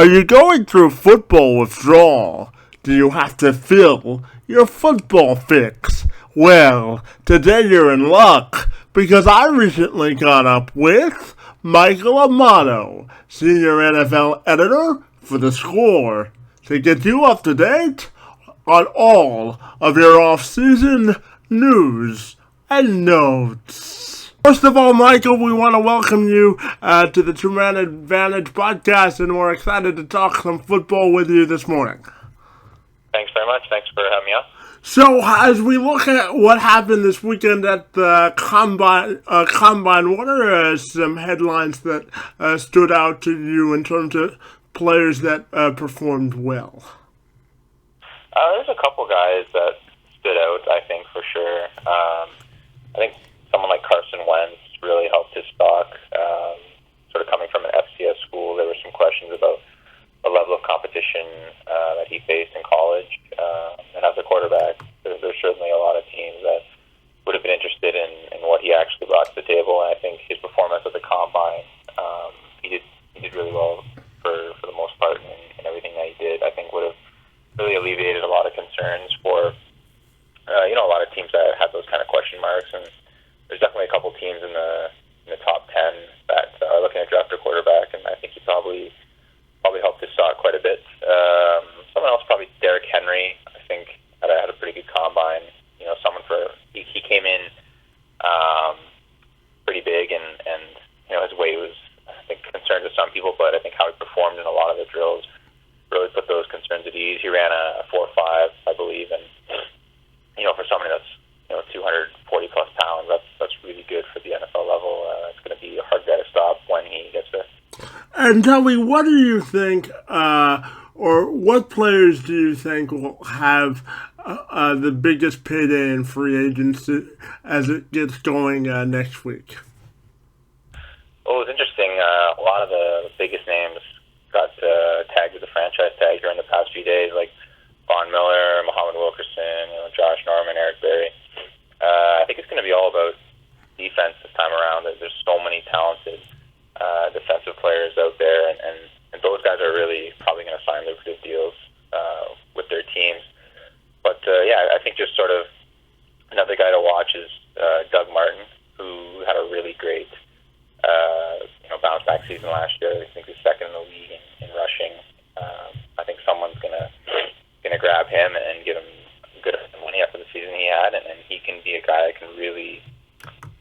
Are you going through football withdrawal? Do you have to fill your football fix? Well, today you're in luck because I recently got up with Michael Amato, senior NFL editor for theScore, to get you up to date on all of your offseason news and notes. First of all, Michael, we want to welcome you to the two-man Advantage Podcast, and we're excited to talk some football with you this morning. Thanks very much. Thanks for having me on. So, as we look at what happened this weekend at the Combine, what are some headlines that stood out to you in terms of players that performed well? There's a couple guys that stood out, I think, for sure. I think someone like Carson Wentz really helped his stock. Sort of coming from an FCS school, there were some questions about the level of competition that he faced in college. And as a quarterback, there's certainly a lot of teams that would have been interested in what he actually brought to the table. And I think his performance at the Combine, he did really well for the most part in everything that he did. I think would have really alleviated a lot of concerns for a lot of teams that had those kind of question marks. And there's definitely a couple teams in the top 10 that are looking at draft a quarterback, and I think he probably helped his stock quite a bit. Someone else, probably Derrick Henry, I think had a pretty good combine. He came in pretty big, and his weight was, I think, concerned to some people, but I think how he performed in a lot of the drills really put those concerns at ease. He ran a 4.5, I believe, and for somebody that's 240 plus pounds, that's really good for the NFL level. It's going to be a hard guy to stop when he gets there. And tell me, what do you think, or what players do you think will have the biggest payday in free agency as it gets going next week? Well, it was interesting. A lot of the biggest names got tagged with the franchise tag during the past few days, like Von Miller, Muhammad Wilkerson, Josh Norman, Eric Berry. I think it's going to be all about defense this time around. There's so many talented defensive players out there, and those guys are really probably going to sign lucrative deals with their teams. But I think just sort of another guy to watch is Doug Martin, who had a really great bounce back season last year. I think he's second in the league in rushing. I think someone's gonna grab him and give him good money after the season he had, and he can be a guy that can really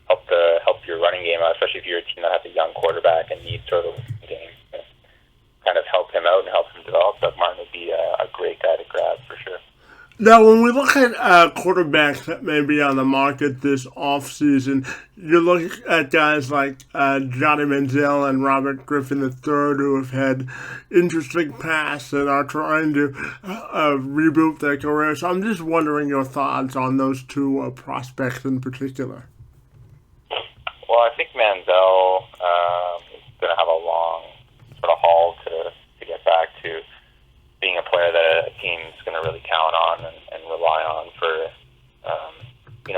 help your running game out, especially if you're a team that has a young quarterback and needs sort of a game to kind of help him out and help him develop. Doug Martin would be a great guy to grab for sure. Now, when we look at quarterbacks that may be on the market this offseason, you look at guys like Johnny Manziel and Robert Griffin III, who have had interesting paths and are trying to reboot their career. So I'm just wondering your thoughts on those two prospects in particular. Well, I think Manziel is going to have a long sort of haul to get back to being a player that a team's going to really count on and rely on for,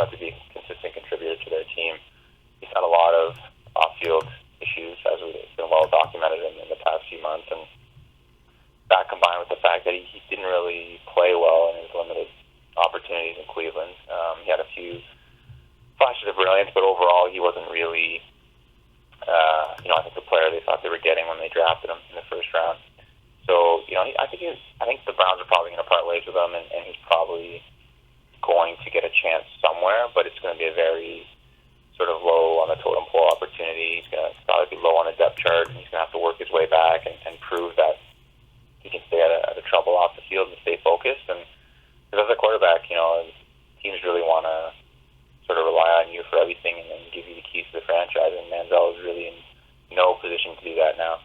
to be a consistent contributor to their team. He's had a lot of off-field issues, as we've been well documented in the past few months, and that combined with the fact that he didn't really play well in his limited opportunities in Cleveland. He had a few flashes of brilliance, but overall he wasn't really, I think the player they thought they were getting when they drafted him in the first round. So, I think the Browns are probably going to part ways with him, and he's probably going to get a chance somewhere, but it's going to be a very sort of low on the totem pole opportunity. He's going to probably be low on the depth chart, and he's going to have to work his way back and prove that he can stay out of trouble off the field and stay focused. And because as a quarterback, teams really want to sort of rely on you for everything and give you the keys to the franchise, and Manziel is really in no position to do that now.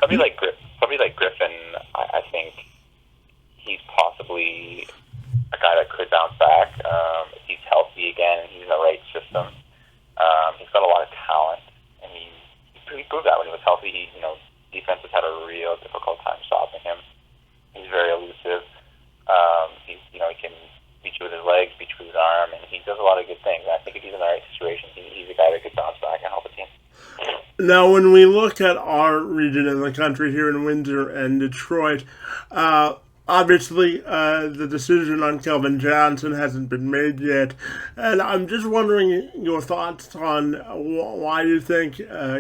Somebody like Griffin, I think he's possibly a guy that could bounce back if he's healthy again and he's in the right system. He's got a lot of talent, and he proved that when he was healthy. Defense has had a real difficult time stopping him. He's very elusive. He can beat you with his legs, beat you with his arm, and he does a lot of good things. And I think if he's in the right situation, he's a guy that could bounce back and help a team. Now, when we look at our region in the country here in Windsor and Detroit, uh, obviously the decision on Kelvin Johnson hasn't been made yet, and I'm just wondering your thoughts on why you think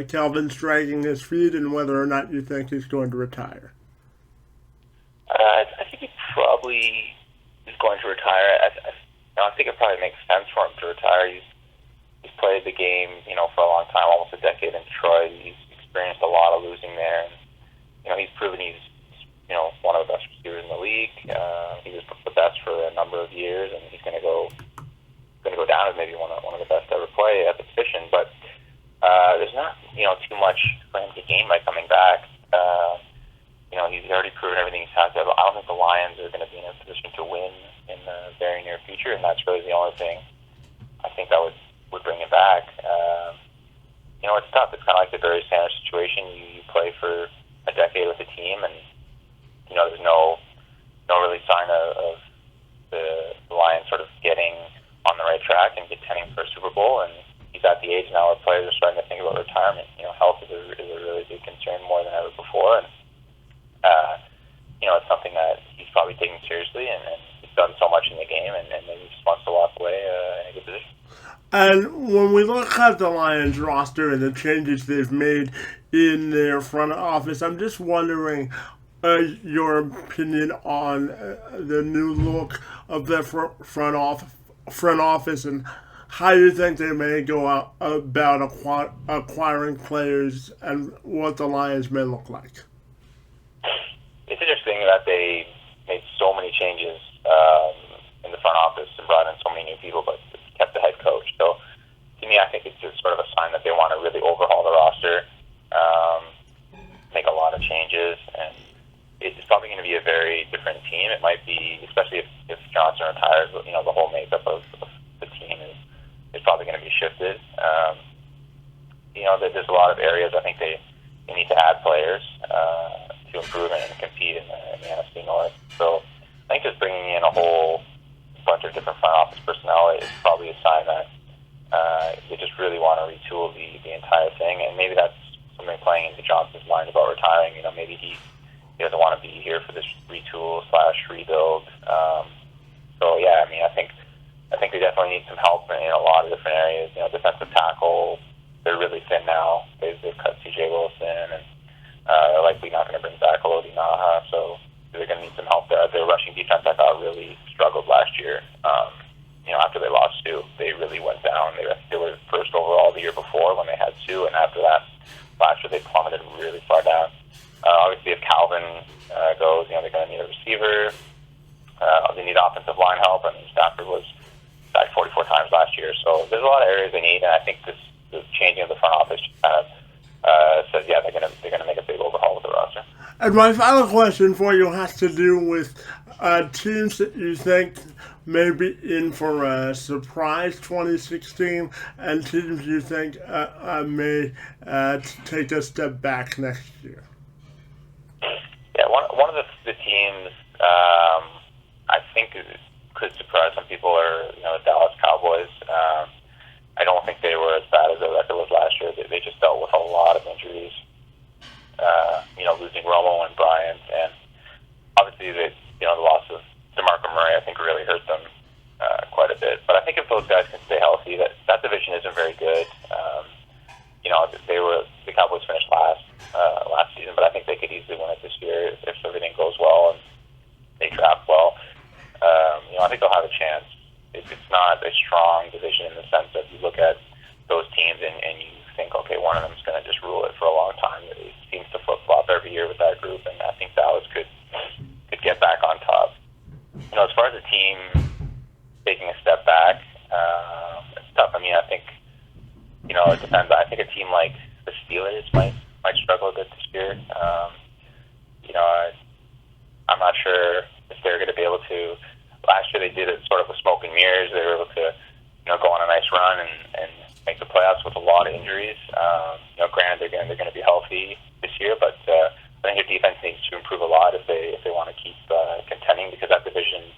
Kelvin's dragging his feet and whether or not you think he's going to retire. I think he probably is going to retire. I think it probably makes sense for him to retire. He's played the game, for a long time, almost a decade in Detroit. He's experienced a lot of losing there, and he's proven he's one of the best receivers in the league. He was the best for a number of years, and he's going to go down as maybe one of the best to ever play at the position. But there's not too much for him to gain by coming back. He's already proven everything he's had to. I don't think the Lions are going to be in a position to win in the very near future, and that's really the only thing I think that would bring it back. It's tough. It's kind of like the Barry Sanders situation. You play for a decade with the team, and there's no really sign of the Lions sort of getting on the right track and contending for a Super Bowl. And he's at the age now where players are starting to think about retirement. Health is a really big concern more than ever before, and it's something that he's probably taking seriously, and he's done so much in the game, and maybe he just wants to walk away in a good position. And when we look at the Lions roster and the changes they've made in their front office, I'm just wondering your opinion on the new look of their front office and how you think they may go about acquiring players and what the Lions may look like. It's interesting that they made so many changes in the front office and brought in so many new people, but kept the head coach. So to me, I think it's just sort of a sign that they want to really overhaul the roster, make a lot of changes, and it's probably going to be a very different team. It might be, especially if Johnson retires, the whole makeup of the team is probably going to be shifted. There's a lot of areas I think they need to add players to improve and compete in the NFC North. So I think just bringing in a whole bunch of different front office personnel is probably a sign that they just really want to retool the entire thing, and maybe that's something playing into Johnson's mind about retiring. Maybe he doesn't want to be here for this retool/rebuild. So yeah, I think they definitely need some help in a lot of different areas. Defensive tackle, they're really thin now. They've cut C.J. Wilson, and they're likely not going to bring back Elodie Naha, so they're going to need some help there. Their rushing defense, I thought, really struggled last year. After they lost Sue, they really went down. They were first overall the year before when they had Sue, and after that, last year they plummeted really far down. Obviously, if Calvin goes, they're going to need a receiver. They need offensive line help. Stafford was sacked 44 times last year, so there's a lot of areas they need, and I think the changing of the front office kind of says, yeah, they're going to make a big overhaul with the roster. And my final question for you has to do with teams that you think may be in for a surprise 2016 and teams you think may take a step back next year. Yeah, one of the teams I think could surprise some people are the Dallas Cowboys. I don't think they were as bad as their record was last year. They just dealt with a lot of injuries. Losing Romo and Bryant, and obviously the loss of DeMarco Murray, I think, really hurt them quite a bit. But I think if those guys can stay healthy, that division isn't very good. The Cowboys finished last season, but I think they could easily win it this year if everything goes well and they draft well. I think they'll have a chance. It's not a strong division in the sense that you look at those teams and you think, okay, one of them is going to just rule it for a long time. It seems to flip-flop every year with that group, and I think Dallas could get back on top. As far as the team taking a step back, it's tough. I think, it depends. I think a team like the Steelers might struggle a bit this year. I'm not sure if they're going to be able to. Last year they did it sort of with smoke and mirrors. They were able to, go on a nice run and make the playoffs with a lot of injuries. Granted, they're going to be healthy this year, but I think their defense needs to improve a lot if they want to keep contending, because that division's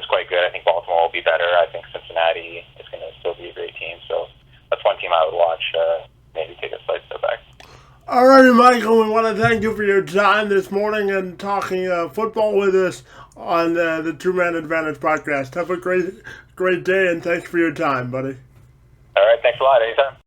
quite good. I think Baltimore will be better. I think Cincinnati is going to still be a great team. So that's one team I would watch maybe take a slight step back. All righty, Michael, we want to thank you for your time this morning and talking football with us on the Two Man Advantage podcast. Have a great day, and thanks for your time, buddy. All right, thanks a lot. Anytime.